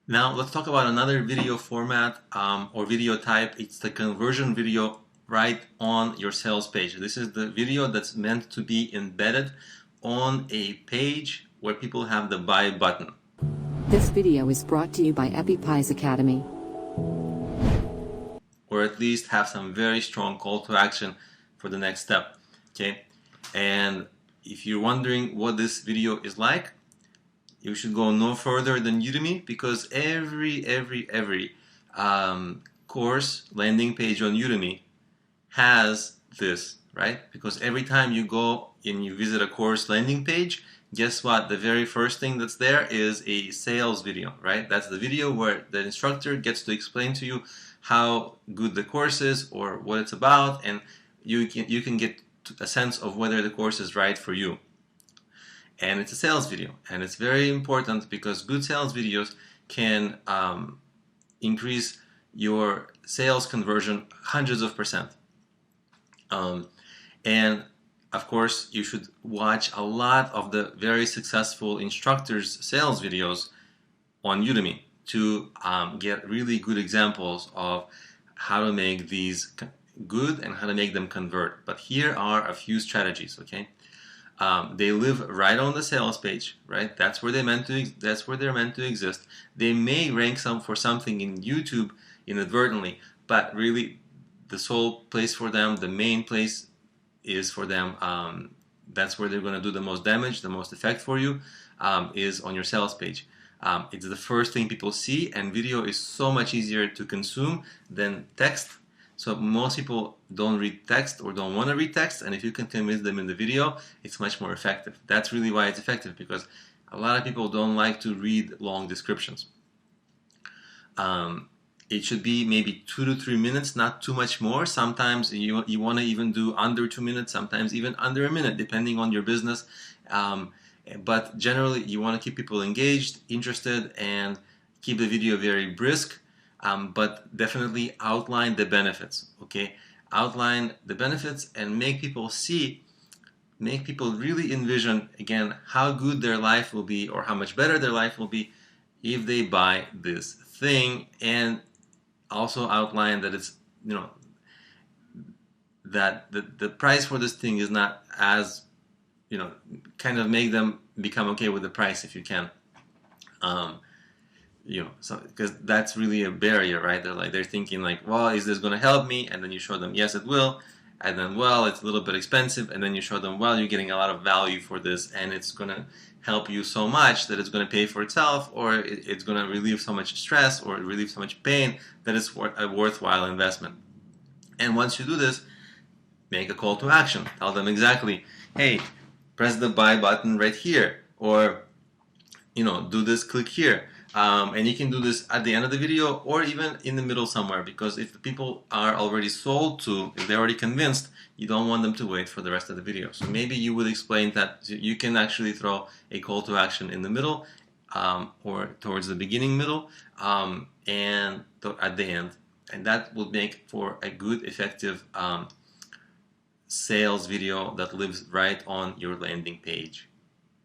Now let's talk about another video format or video type. It's the conversion video right on your sales page. This is the video that's meant to be embedded on a page where people have the buy button. This video is brought to you by EpiPies Academy. Or at least have some very strong call to action for the next step. Okay, and if you're wondering what this video is like, you should go no further than Udemy, because every course landing page on Udemy has this, right? Because every time you go and you visit a course landing page, guess what? The very first thing that's there is a sales video, right? That's the video where the instructor gets to explain to you how good the course is or what it's about, and you can get a sense of whether the course is right for you. And it's a sales video, and it's very important because good sales videos can increase your sales conversion hundreds of percent. And of course, you should watch a lot of the very successful instructors' sales videos on Udemy to get really good examples of how to make these good and how to make them convert. But here are a few strategies, okay? They live right on the sales page, right? That's where they're meant to exist. They may rank for something in YouTube inadvertently, but really the sole place for them, the main place is for them. That's where they're going to do the most damage, the most effect for you, is on your sales page. It's the first thing people see, and video is so much easier to consume than text. So most people don't read text or don't want to read text, and if you can convince them in the video, it's much more effective. That's really why it's effective, because a lot of people don't like to read long descriptions. It should be maybe 2 to 3 minutes, not too much more. Sometimes you want to even do under 2 minutes, sometimes even under a minute, depending on your business. But generally, you want to keep people engaged, interested, and keep the video very brisk. But definitely outline the benefits, okay? Outline the benefits and make people really envision, again, how good their life will be or how much better their life will be if they buy this thing, and also outline that it's, that the price for this thing is not as, kind of make them become okay with the price if you can. Because that's really a barrier, right? They're thinking like, well, is this going to help me? And then you show them, yes, it will. And then, well, it's a little bit expensive. And then you show them, well, you're getting a lot of value for this, and it's going to help you so much that it's going to pay for itself, or it's going to relieve so much stress or relieve so much pain that it's a worthwhile investment. And once you do this, make a call to action. Tell them exactly, hey, press the buy button right here, or do this, click here. And you can do this at the end of the video or even in the middle somewhere, because if the people are already sold to, if they're already convinced, you don't want them to wait for the rest of the video. So maybe you would explain that you can actually throw a call to action in the middle, or towards the beginning middle, and at the end. And that will make for a good, effective sales video that lives right on your landing page.